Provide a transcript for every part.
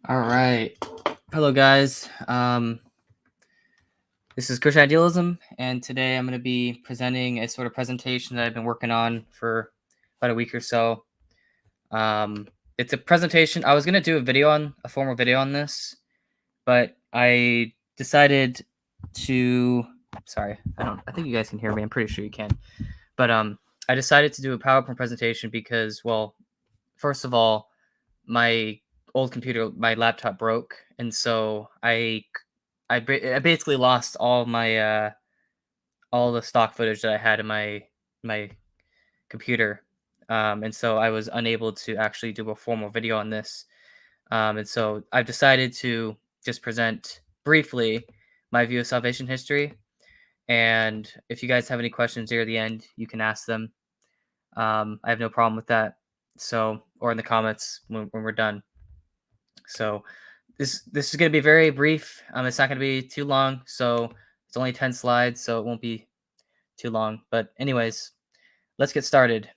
All right. Hello, guys. This is Christian Idealism, and today I'm going to be presenting a sort of presentation that I've been working on for about a week or so. It's a presentation. I was going to do a formal video on this, but I decided to. Sorry, I think you guys can hear me. I'm pretty sure you can. But I decided to do a PowerPoint presentation because, well, first of all, my old computer, my laptop broke, and so I basically lost all the stock footage that I had in my computer, and so I was unable to actually do a formal video on this. And so I've decided to just present briefly my view of salvation history. And if you guys have any questions near the end, you can ask them. I have no problem with that. So, or in the comments when we're done. So this is going to be very brief. It's not going to be too long. So it's only 10 slides, so it won't be too long. But anyways, let's get started.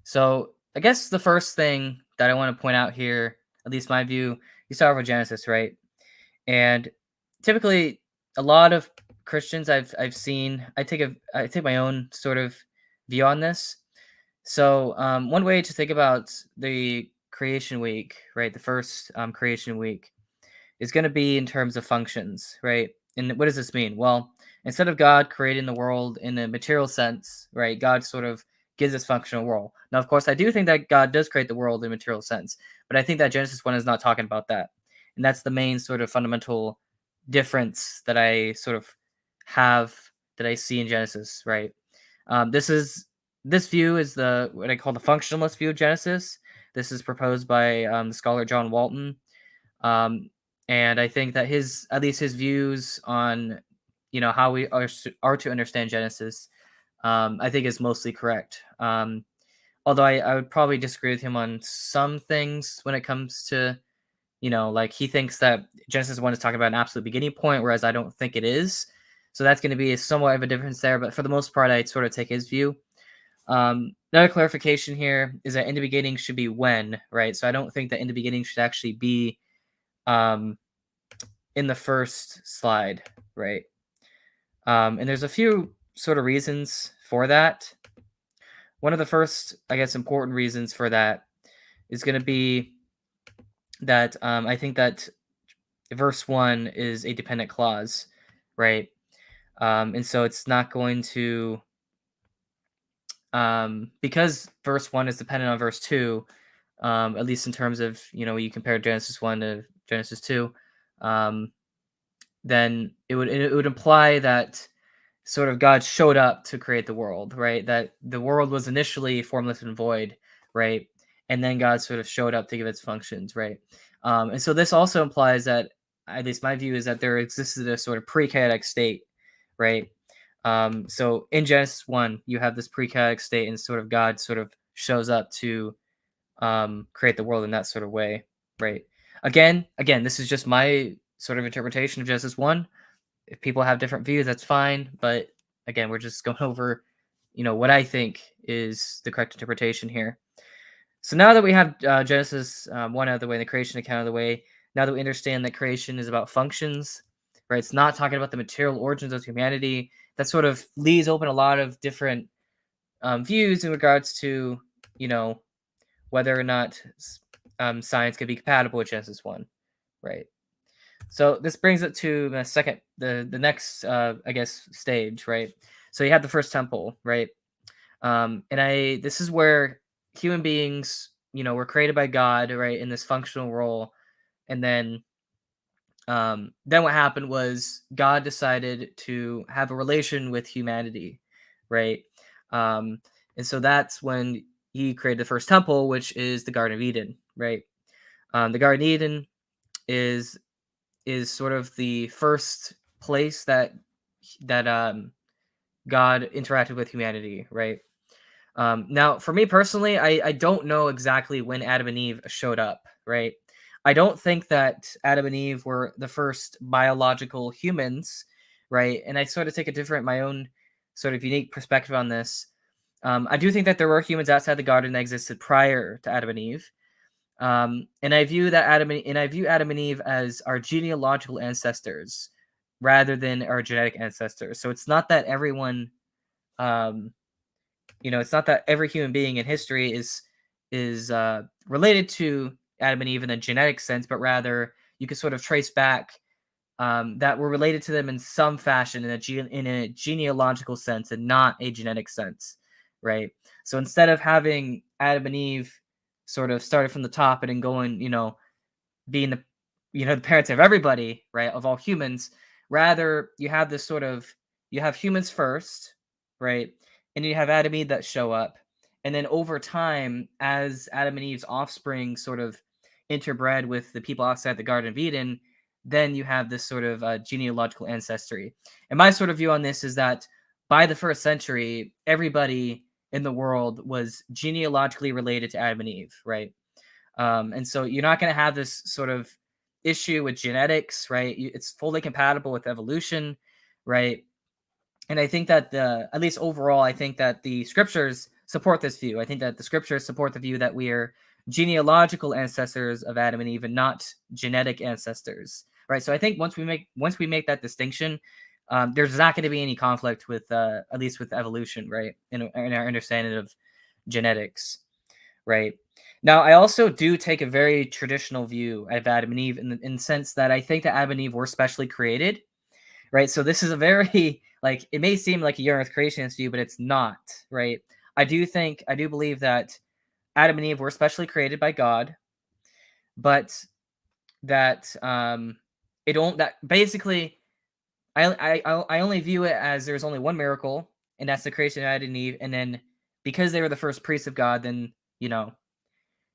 So I guess the first thing that I want to point out here, at least my view, you start with Genesis, right? And typically, a lot of Christians I've seen, I take my own sort of view on this. So one way to think about the creation week, right? The first creation week is going to be in terms of functions, right? And what does this mean? Well, instead of God creating the world in a material sense, right, God sort of gives this functional world. Now, of course, I do think that God does create the world in a material sense, but I think that Genesis 1 is not talking about that. And that's the main sort of fundamental difference that I sort of have that I see in Genesis, right? This view is what I call the functionalist view of Genesis. This is proposed by the scholar John Walton. And I think that at least his views on, how we are to understand Genesis, I think is mostly correct. Although I would probably disagree with him on some things when it comes to, like he thinks that Genesis 1 is talking about an absolute beginning point, whereas I don't think it is. So that's going to be somewhat of a difference there. But for the most part, I sort of take his view. Another clarification here is that in the beginning should be when, right? So I don't think that in the beginning should actually be in the first slide, right? And there's a few sort of reasons for that. One of the first, I guess, important reasons for that is going to be that I think that verse 1 is a dependent clause, right? And so it's not going to, because verse 1 is dependent on verse 2, at least in terms of, you compare Genesis 1 to Genesis 2, then it would imply that sort of God showed up to create the world, right? That the world was initially formless and void, right? And then God sort of showed up to give its functions, right? And so this also implies that, at least my view is that there existed a sort of pre-chaotic state, right? So in Genesis 1, you have this pre-chaotic state, and sort of God sort of shows up to create the world in that sort of way, right? Again, this is just my sort of interpretation of Genesis 1. If people have different views, that's fine. But again, we're just going over, what I think is the correct interpretation here. So now that we have Genesis 1 out of the way, the creation account out of the way, now that we understand that creation is about functions, right? It's not talking about the material origins of humanity. That sort of leaves open a lot of different views in regards to, whether or not science can be compatible with Genesis 1, right? So this brings it to the next, I guess, stage, right? So you have the first temple, right? This is where human beings, were created by God, right, in this functional role, and then what happened was God decided to have a relation with humanity, right? And so that's when He created the first temple, which is the Garden of Eden, right? The Garden of Eden is sort of the first place that God interacted with humanity, right? Now, for me personally, I don't know exactly when Adam and Eve showed up, right? I don't think that Adam and Eve were the first biological humans, right? And I sort of take my own sort of unique perspective on this. I do think that there were humans outside the garden that existed prior to Adam and Eve. And I view that I view Adam and Eve as our genealogical ancestors rather than our genetic ancestors. So it's not that everyone, um, it's not that every human being in history is related to Adam and Eve in a genetic sense, but rather you can sort of trace back that we're related to them in some fashion in a genealogical sense and not a genetic sense, right? So instead of having Adam and Eve sort of started from the top and then going, being the parents of everybody, right, of all humans, rather you have this sort of you have humans first, right, and you have Adam and Eve that show up, and then over time, as Adam and Eve's offspring sort of interbred with the people outside the Garden of Eden, then you have this sort of genealogical ancestry. And my sort of view on this is that by the first century, everybody in the world was genealogically related to Adam and Eve, right? And so you're not going to have this sort of issue with genetics, right? It's fully compatible with evolution, right? And I think that at least overall, I think that the scriptures support this view. I think that the scriptures support the view that we are genealogical ancestors of Adam and Eve and not genetic ancestors, right? So I think once we make that distinction, there's not going to be any conflict with at least with evolution, right? In our understanding of genetics. Right. Now, I also do take a very traditional view of Adam and Eve in the sense that I think that Adam and Eve were specially created, right? So this is a very like it may seem like a young Earth creationist view, but it's not, right? I do believe that Adam and Eve were specially created by God, but that it don't that basically I only view it as there's only one miracle, and that's the creation of Adam and Eve, and then because they were the first priests of God, then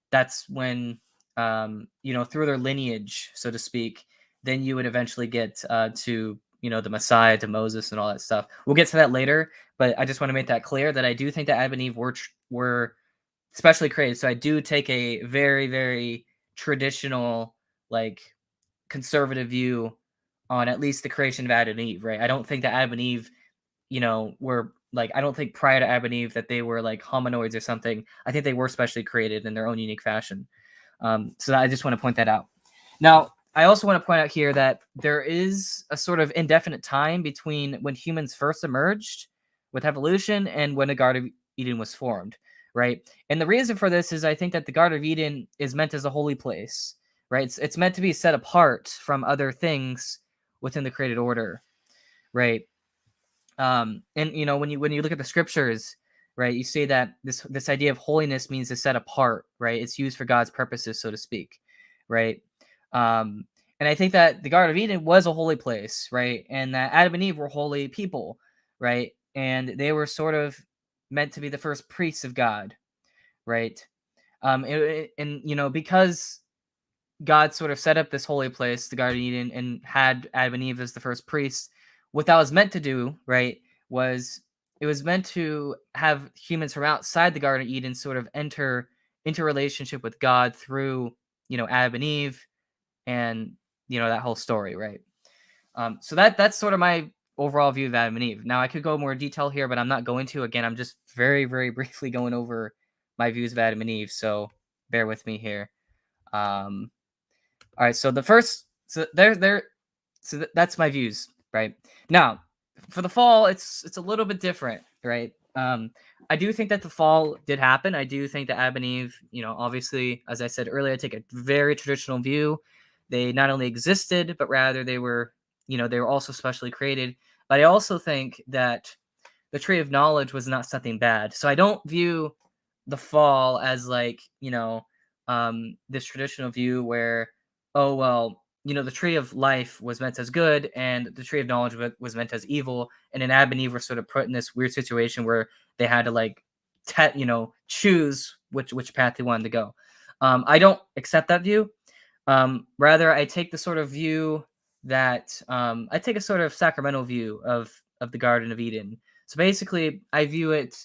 that's when through their lineage, so to speak, then you would eventually get to the Messiah, to Moses, and all that stuff. We'll get to that later, but I just want to make that clear that I do think that Adam and Eve were specially created. So I do take a very, very traditional, like conservative view on at least the creation of Adam and Eve. Right? I don't think that Adam and Eve, were like I don't think prior to Adam and Eve that they were like hominoids or something. I think they were specially created in their own unique fashion. So I just want to point that out. Now, I also want to point out here that there is a sort of indefinite time between when humans first emerged with evolution and when the Garden of Eden was formed, right? And the reason for this is I think that the Garden of Eden is meant as a holy place, right? It's meant to be set apart from other things within the created order, right? And when you look at the scriptures, right, you see that this idea of holiness means to set apart, right? It's used for God's purposes, so to speak, right? um and I think that the Garden of Eden was a holy place, right? And that Adam and Eve were holy people, right? And they were sort of meant to be the first priests of God, right? And because God sort of set up this holy place, the Garden of Eden, and had Adam and Eve as the first priests. What that was meant to do, right, was it was meant to have humans from outside the Garden of Eden sort of enter into relationship with God through, Adam and Eve, and that whole story, right? So that's sort of my overall view of Adam and Eve. Now I could go more detail here, but I'm not going to. Again, I'm just very, very briefly going over my views of Adam and Eve. So bear with me here. Um, all right, so the first, so that's my views, right? Now, for the fall, it's a little bit different, right? I do think that the fall did happen. I do think that Adam and Eve, obviously, as I said earlier, I take a very traditional view. They not only existed, but rather they were also specially created. But I also think that the tree of knowledge was not something bad. So I don't view the fall as like, this traditional view where, oh, well, the tree of life was meant as good and the tree of knowledge was meant as evil. And then Adam and Eve were sort of put in this weird situation where they had to like, choose which path they wanted to go. I don't accept that view. Rather, I take the sort of view that I take a sort of sacramental view of the Garden of Eden. So basically, I view it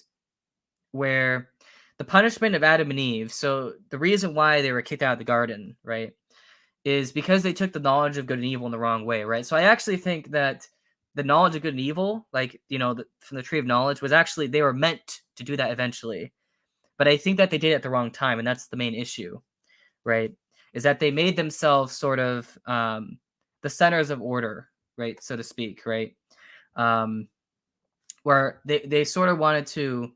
where the punishment of Adam and Eve. So the reason why they were kicked out of the garden, right, is because they took the knowledge of good and evil in the wrong way, right? So I actually think that the knowledge of good and evil, like from the tree of knowledge, was actually they were meant to do that eventually, but I think that they did it at the wrong time, and that's the main issue, right, is that they made themselves sort of the centers of order, right, so to speak, right, um, where they sort of wanted to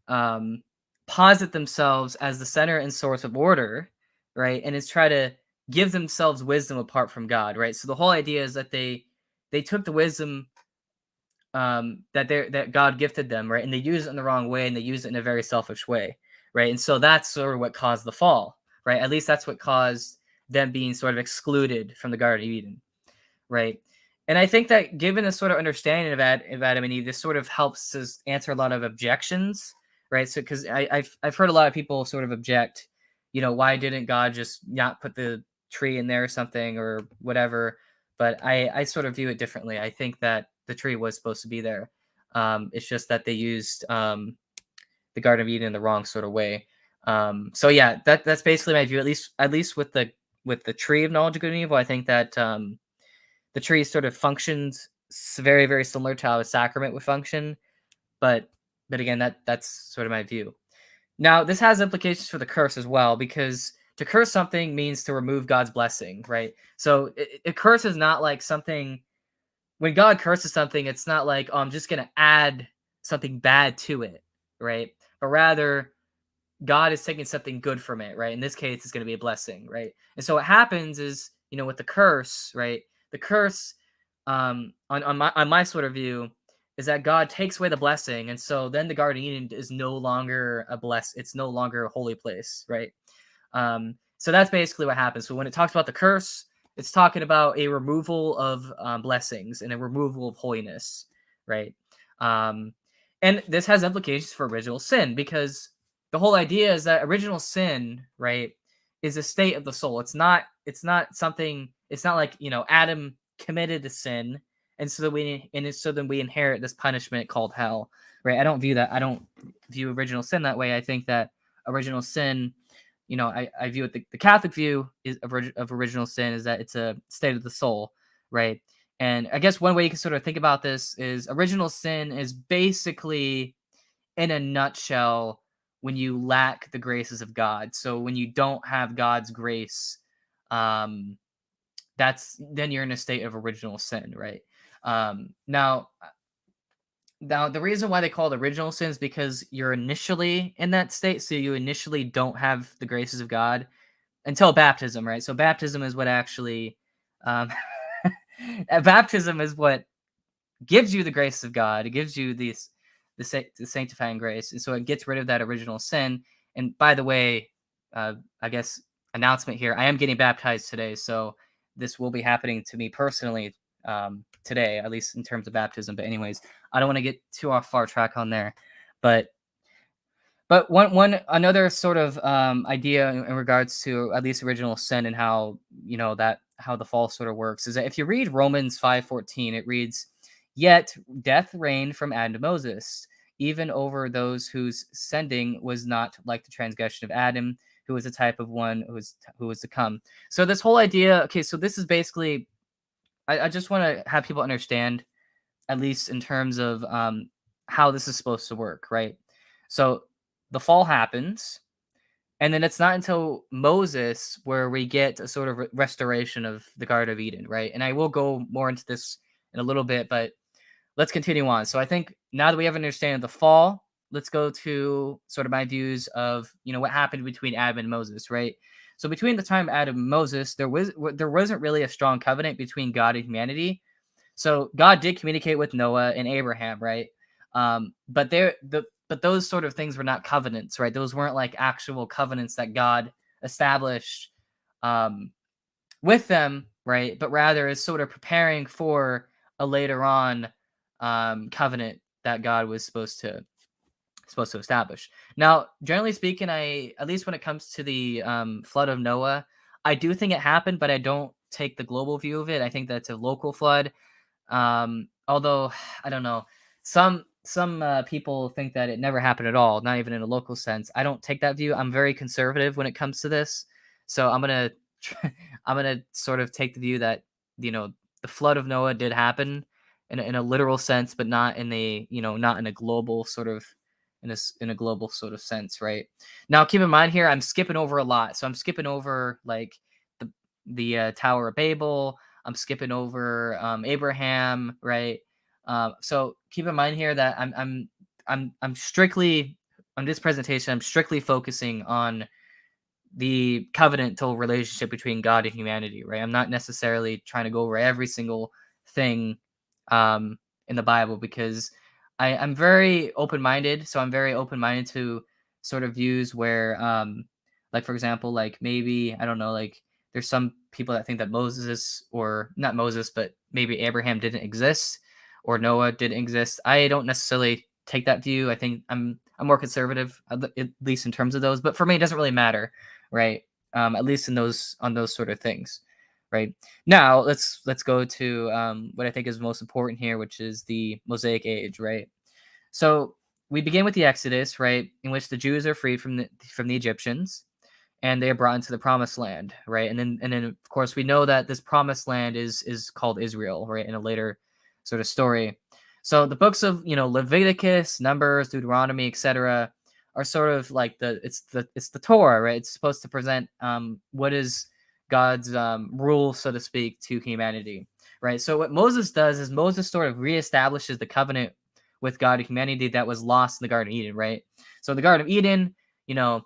um, posit themselves as the center and source of order, right, and is try to give themselves wisdom apart from God, right. So the whole idea is that they took the wisdom that God gifted them, right? And they use it in the wrong way, and they use it in a very selfish way, right? And so that's sort of what caused the fall, right? At least that's what caused them being sort of excluded from the Garden of Eden, right? And I think that given a sort of understanding of Adam and Eve, this sort of helps us answer a lot of objections, right? So because I've heard a lot of people sort of object, why didn't God just not put the tree in there or something or whatever? But I sort of view it differently. I think that the tree was supposed to be there. It's just that they used the Garden of Eden in the wrong sort of way. So yeah, that's basically my view. At least with the tree of knowledge of good and evil, I think that the tree sort of functions very, very similar to how a sacrament would function. But again, that's sort of my view. Now, this has implications for the curse as well, because to curse something means to remove God's blessing, right? So a curse is not like something. When God curses something, it's not like, oh, I'm just going to add something bad to it, right? But rather, God is taking something good from it, right? In this case, it's going to be a blessing, right? And so what happens is, with the curse, right? The curse, on my sort of view, is that God takes away the blessing, and so then the Garden of Eden is no longer it's no longer a holy place, right? So that's basically what happens. So when it talks about the curse, it's talking about a removal of blessings and a removal of holiness, right? Um, and this has implications for original sin, because the whole idea is that original sin, right, is a state of the soul. It's not something. It's not like Adam committed a sin, and so then we inherit this punishment called hell, right? I don't view that. I don't view original sin that way. I think that original sin, I view it, the Catholic view of original sin is that it's a state of the soul, right? And I guess one way you can sort of think about this is original sin is basically, in a nutshell, when you lack the graces of God. So when you don't have God's grace, um, then you're in a state of original sin, right? Now, the reason why they call it original sin is because you're initially in that state, so you initially don't have the graces of God until baptism, right? So baptism is what actually, um, baptism is what gives you the grace of God. It gives you the sanctifying grace, and so it gets rid of that original sin. And by the way, I guess announcement here: I am getting baptized today, so this will be happening to me personally today, at least in terms of baptism. But anyways, I don't want to get too off far track on there, but one another sort of idea in regards to at least original sin and how how the fall sort of works is that if you read Romans 5:14, it reads, "Yet death reigned from Adam to Moses, even over those whose sending was not like the transgression of Adam, who was a type of one who was to come." So this whole idea, okay, so this is basically, I just want to have people understand, at least in terms of how this is supposed to work, right? So the fall happens, and then it's not until Moses where we get a sort of restoration of the Garden of Eden, right? And I will go more into this in a little bit, but let's continue on. So I think now that we have an understanding of the fall, let's go to sort of my views of what happened between Adam and Moses, right? So between the time of Adam and Moses, there wasn't really a strong covenant between God and humanity. So God did communicate with Noah and Abraham, right? But those sort of things were not covenants, right? Those weren't like actual covenants that God established um, with them, right? But rather is sort of preparing for a later on covenant that God was supposed to establish. Now, generally speaking, at least when it comes to the flood of Noah, I do think it happened, but I don't take the global view of it. I think that's a local flood. Although I don't know, some people think that it never happened at all, not even in a local sense. I don't take that view. I'm very conservative when it comes to this, so I'm gonna sort of take the view that the flood of Noah did happen in a literal sense, but not in a global sort of in a global sort of sense, right? Now, keep in mind here, I'm skipping over a lot. So I'm skipping over like the Tower of Babel. I'm skipping over Abraham, right? So keep in mind here that I'm strictly on this presentation. I'm strictly focusing on the covenantal relationship between God and humanity, right? I'm not necessarily trying to go over every single thing um, in the Bible because I'm very open minded. So I'm very open minded to sort of views where, like, for example, like maybe, I don't know, like there's some people that think that Moses, or not Moses, but maybe Abraham didn't exist or Noah didn't exist. I don't necessarily take that view. I think I'm more conservative, at least in terms of those. But for me, it doesn't really matter, right? At least in those on those sort of things, right? Now let's go to what I think is most important here, which is the Mosaic Age, right? So we begin with the Exodus, right, in which the Jews are freed from the Egyptians, and they are brought into the Promised Land, right? And then of course we know that this Promised Land is called Israel, right, in a later sort of story. So the books of Leviticus, Numbers, Deuteronomy, etc., are sort of like the Torah, right? It's supposed to present what is God's rule, so to speak, to humanity, right? So what Moses does is Moses sort of reestablishes the covenant with God and humanity that was lost in the Garden of Eden, right? So in the Garden of Eden, you know,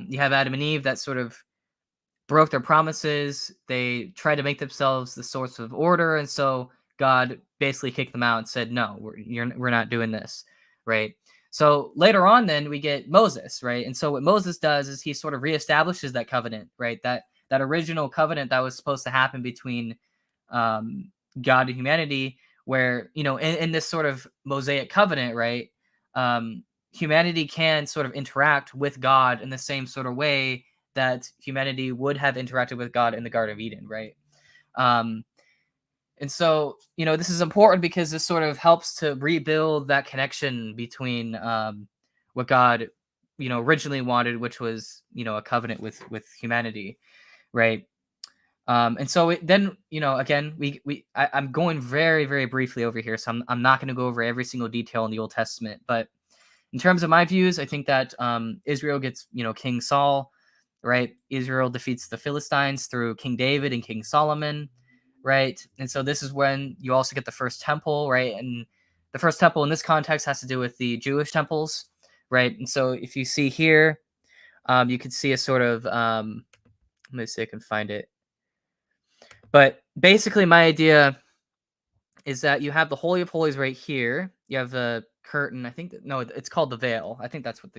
you have Adam and Eve that sort of broke their promises. They tried to make themselves the source of order, and so God basically kicked them out and said, "No, we're not doing this," right? So later on, then we get Moses, right? And so what Moses does is he sort of reestablishes that covenant, right? That original covenant that was supposed to happen between um, God and humanity, where in this sort of Mosaic covenant, right? Humanity can sort of interact with God in the same sort of way that humanity would have interacted with God in the Garden of Eden, right? Um, and so, this is important because this sort of helps to rebuild that connection between what God, originally wanted, which was, a covenant with humanity, right? And so then, again, I'm going very, very briefly over here, so I'm not going to go over every single detail in the Old Testament, but in terms of my views, I think that Israel gets, King Saul, right? Israel defeats the Philistines through King David and King Solomon, right? And so this is when you also get the first temple, right? And the first temple in this context has to do with the Jewish temples, right? And so if you see here, you can see a sort of, let me see if I can find it. But basically, my idea is that you have the Holy of Holies right here. You have the curtain. I think no, it's called the veil. I think that's what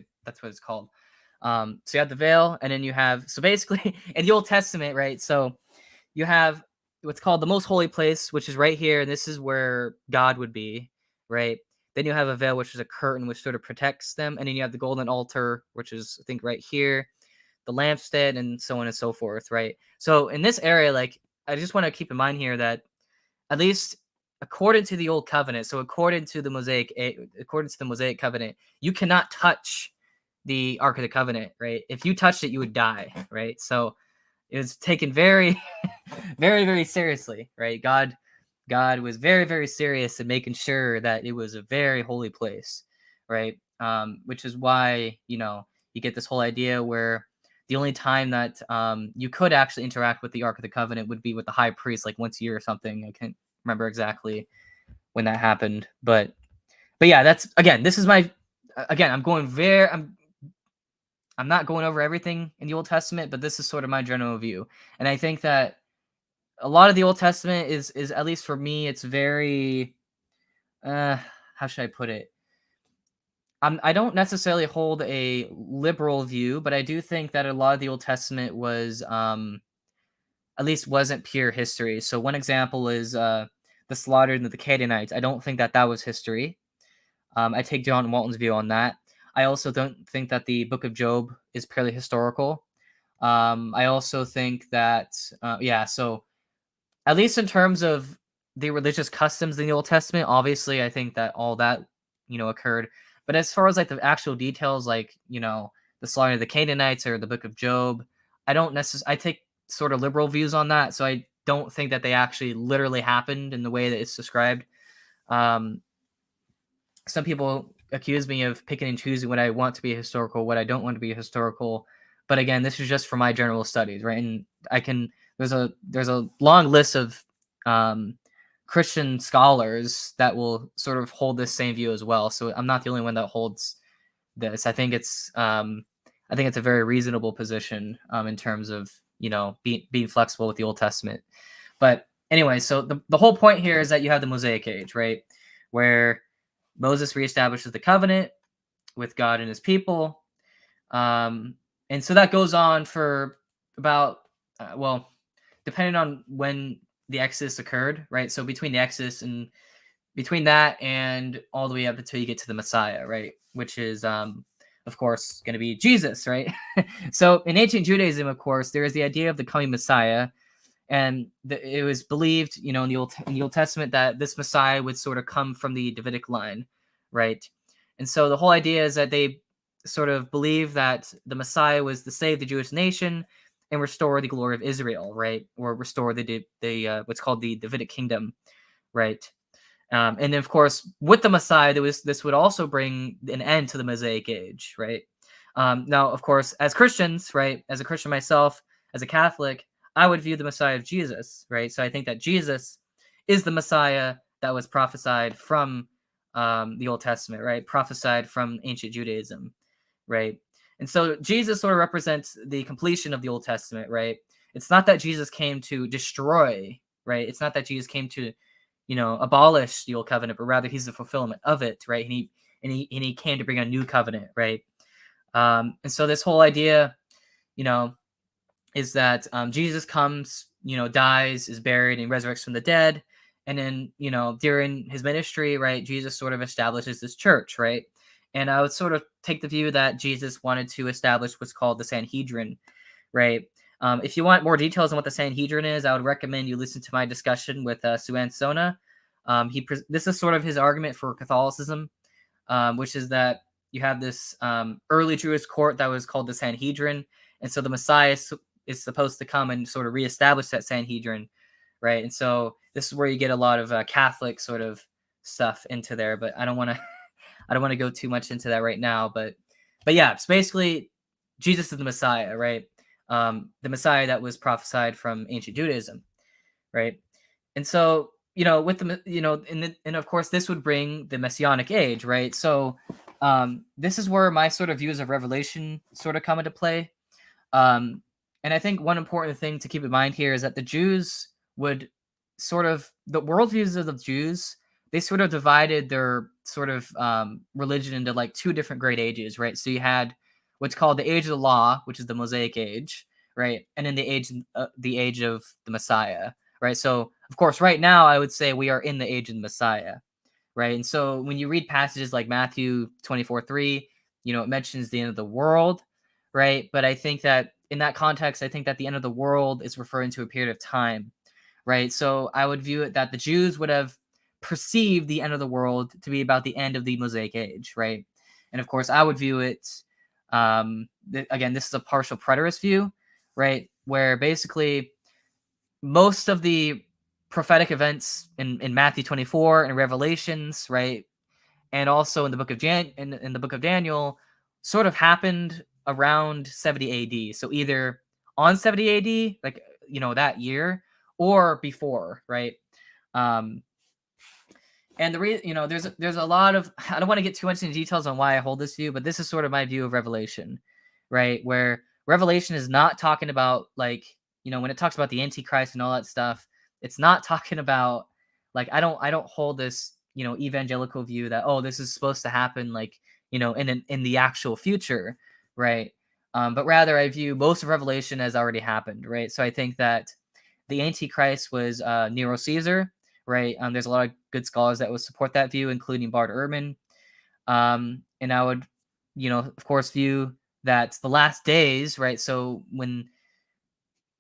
it's called. So you have the veil, and then you have basically in the Old Testament, right? So you have what's called the most holy place, which is right here, and this is where God would be, right? Then you have a veil, which is a curtain, which sort of protects them, and then you have the golden altar, which is I think right here, the lampstand, and so on and so forth, right? So in this area, like I just want to keep in mind here that at least according to the old covenant, so according to the Mosaic covenant, you cannot touch the Ark of the Covenant, right? If you touched it, you would die, right? So it was taken very, very, very seriously, right? God was very, very serious in making sure that it was a very holy place, right? Which is why you get this whole idea where the only time that you could actually interact with the Ark of the Covenant would be with the high priest, like once a year or something. I can't remember exactly when that happened, but yeah, that's again. This is my again. I'm not going over everything in the Old Testament, but this is sort of my general view, and I think that a lot of the Old Testament is at least for me, it's very how should I put it? I don't necessarily hold a liberal view, but I do think that a lot of the Old Testament was at least wasn't pure history. So one example is the slaughter of the Canaanites. I don't think that was history. I take John Walton's view on that. I also don't think that the Book of Job is purely historical. I also think that so at least in terms of the religious customs in the Old Testament, obviously, I think that all that occurred. But as far as like the actual details, like the slaughter of the Canaanites or the Book of Job, I don't necessarily. I take sort of liberal views on that, so I don't think that they actually literally happened in the way that it's described. Some people accuse me of picking and choosing what I want to be historical, what I don't want to be historical. But again, this is just for my general studies, right? And I can there's a long list of um, Christian scholars that will sort of hold this same view as well. So I'm not the only one that holds this. I think it's a very reasonable position in terms of being flexible with the Old Testament. But anyway, so the whole point here is that you have the Mosaic Age, right, where Moses reestablishes the covenant with God and his people. And so that goes on for about, well, depending on when the Exodus occurred, right? So between the Exodus and between that and all the way up until you get to the Messiah, right? Which is, of course, going to be Jesus, right? So in ancient Judaism, of course, there is the idea of the coming Messiah. And it was believed, in the Old Testament that this Messiah would sort of come from the Davidic line, right? And so the whole idea is that they sort of believe that the Messiah was to save the Jewish nation and restore the glory of Israel, right? Or restore the what's called the Davidic kingdom, right? And then, of course, with the Messiah, this would also bring an end to the Mosaic Age, right? Now, of course, as Christians, right, as a Christian myself, as a Catholic, I would view the Messiah of Jesus, right? So I think that Jesus is the Messiah that was prophesied from the Old Testament, right? Prophesied from ancient Judaism, right? And so Jesus sort of represents the completion of the Old Testament, right? It's not that Jesus came to destroy, right? It's not that Jesus came to, abolish the Old Covenant, but rather he's the fulfillment of it, right? And he came to bring a new covenant, right? And so this whole idea, is that Jesus comes, dies, is buried, and resurrects from the dead. And then, during his ministry, right, Jesus sort of establishes this church, right? And I would sort of take the view that Jesus wanted to establish what's called the Sanhedrin, right? If you want more details on what the Sanhedrin is, I would recommend you listen to my discussion with Suan Sona. This is sort of his argument for Catholicism, which is that you have this early Jewish court that was called the Sanhedrin, and so the Messiah is supposed to come and sort of reestablish that Sanhedrin, right? And so this is where you get a lot of Catholic sort of stuff into there, but I don't want to I don't want to go too much into that right now. But yeah, it's basically Jesus is the Messiah, right? The Messiah that was prophesied from ancient Judaism, right? And so with the and of course this would bring the Messianic Age, right? So this is where my sort of views of Revelation sort of come into play. And I think one important thing to keep in mind here is that the Jews would the worldviews of the Jews, they sort of divided their sort of religion into like two different great ages, right? So you had what's called the Age of the Law, which is the Mosaic Age, right? And then the age of the Messiah, right? So of course, right now I would say we are in the age of the Messiah, right? And so when you read passages like Matthew 24:3, it mentions the end of the world, right? But I think that in that context, I think that the end of the world is referring to a period of time, right? So I would view it that the Jews would have perceived the end of the world to be about the end of the Mosaic Age, right? And of course, I would view it, again, this is a partial preterist view, right? Where basically most of the prophetic events in Matthew 24 and Revelations, right? And also in the book of in the book of Daniel sort of happened around 70 AD. So either on 70 AD, like, that year, or before, right? And the reason, there's a lot of, I don't want to get too much into details on why I hold this view, but this is sort of my view of Revelation, right? Where Revelation is not talking about like, when it talks about the Antichrist and all that stuff, it's not talking about like, I don't hold this, evangelical view that, oh, this is supposed to happen like, in the actual future, right? But rather I view most of Revelation as already happened, right? So I think that the Antichrist was Nero Caesar, right? There's a lot of good scholars that would support that view, including Bart Ehrman. And I would, of course, view that the last days, right? So when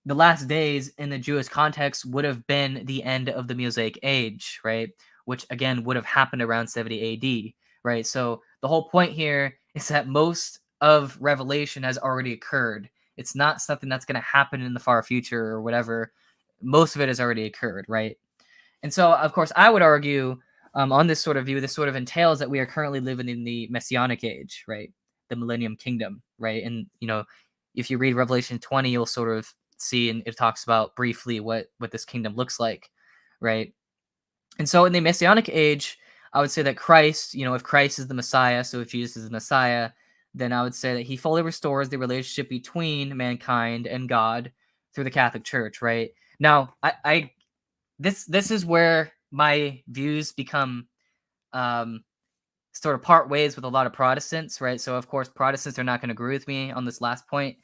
the last days in the Jewish context would have been the end of the Mosaic Age, right? Which again would have happened around 70 AD, right? So the whole point here is that most of Revelation has already occurred. It's not something that's going to happen in the far future or whatever. Most of it has already occurred, right? And so, of course, I would argue on this sort of view, this sort of entails that we are currently living in the Messianic age, right? The Millennium Kingdom, right? And if you read Revelation 20, you'll sort of see, and it talks about briefly what this kingdom looks like, right? And so in the Messianic age, I would say that Christ, if Christ is the Messiah, so if Jesus is the Messiah, then I would say that he fully restores the relationship between mankind and God through the Catholic Church, right? Now, this is where my views become um, sort of part ways with a lot of Protestants, right? So of course, Protestants are not going to agree with me on this last point,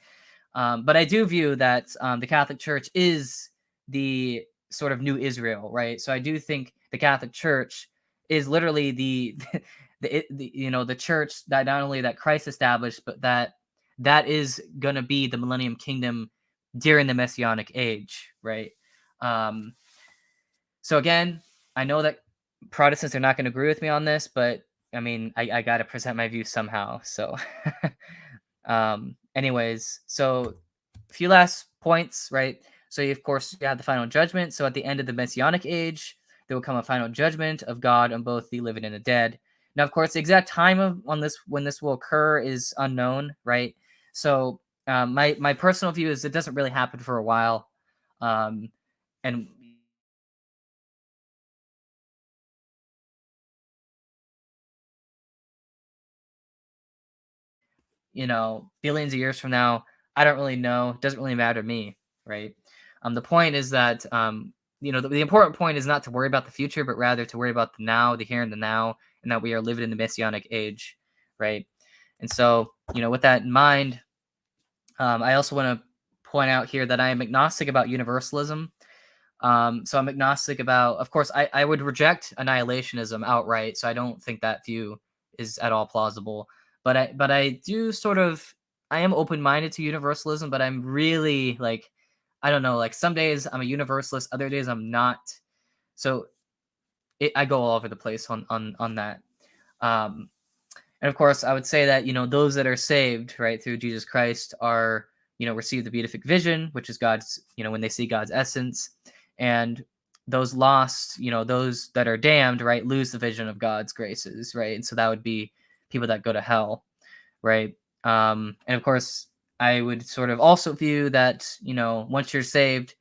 but I do view that the Catholic Church is the sort of new Israel, right? So I do think the Catholic Church is literally the church that not only that Christ established, but that is going to be the Millennium Kingdom during the Messianic age, right? Um, so again, I know that Protestants are not going to agree with me on this, but I mean, I got to present my view somehow. So, anyways, so a few last points, right? So, of course, you have the final judgment. So, at the end of the Messianic age, there will come a final judgment of God on both the living and the dead. Now, of course, the exact time of on this when this will occur is unknown, right? So, my personal view is it doesn't really happen for a while, and billions of years from now, I don't really know. It doesn't really matter to me, right? The point is that, the important point is not to worry about the future, but rather to worry about the now, the here and the now, and that we are living in the Messianic age, right? And so, with that in mind, I also want to point out here that I am agnostic about universalism. So I'm agnostic about, of course, I would reject annihilationism outright. So I don't think that view is at all plausible. But I do sort of, I am open minded to universalism, but I'm really like, I don't know, like some days I'm a universalist, other days I'm not. So I go all over the place on that. Um, and of course, I would say that, those that are saved, right, through Jesus Christ are, receive the beatific vision, which is God's, when they see God's essence. And those lost, those that are damned, right, lose the vision of God's graces, right? And so that would be people that go to hell, right? And of course, I would sort of also view that, once you're saved,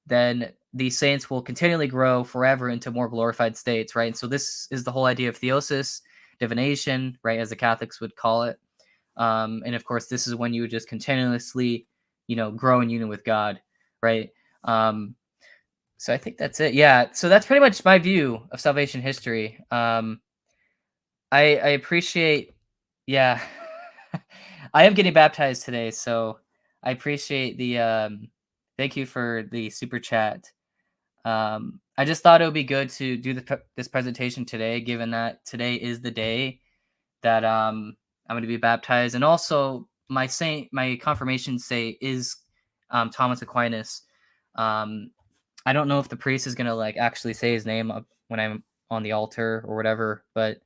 then the saints will continually grow forever into more glorified states, right? And so this is the whole idea of theosis, divination, right, as the Catholics would call it. And of course, this is when you would just continuously, grow in union with God, right? So I think that's it. Yeah. So that's pretty much my view of salvation history. I appreciate, yeah, I am getting baptized today, so I appreciate the thank you for the super chat. I just thought it would be good to do this presentation today, given that today is the day that I'm going to be baptized, and also my confirmation saint is Thomas Aquinas. Um, I don't know if the priest is going to like actually say his name when I'm on the altar or whatever, but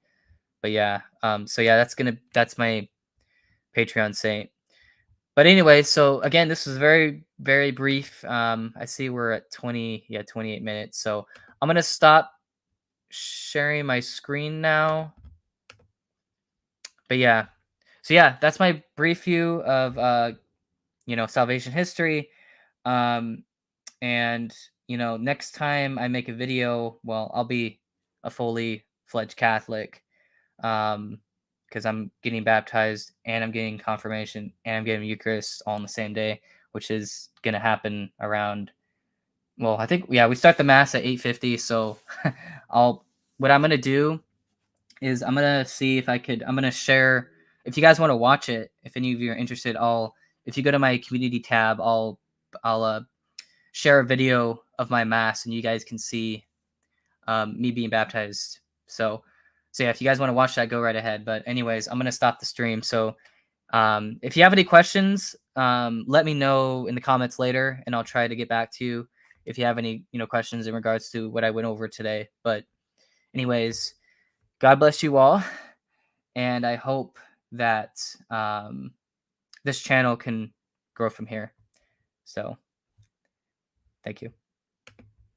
yeah. So yeah, that's my Patreon saint. But anyway, so again, this was very, very brief. I see we're at 28 minutes. So I'm gonna stop sharing my screen now. But yeah, so yeah, that's my brief view of salvation history. Um, and next time I make a video, well, I'll be a fully fledged Catholic. Because I'm getting baptized and I'm getting confirmation and I'm getting Eucharist all on the same day, which is gonna happen around. Well, I think we start the mass at 8:50. So I'll what I'm gonna do is I'm gonna see if I'm gonna share if you guys want to watch it. If any of you are interested, if you go to my community tab, I'll share a video of my mass and you guys can see me being baptized. So yeah, if you guys want to watch that, go right ahead. But anyways, I'm gonna stop the stream. So if you have any questions, let me know in the comments later, and I'll try to get back to you if you have any questions in regards to what I went over today. But anyways, God bless you all, and I hope that this channel can grow from here. So thank you.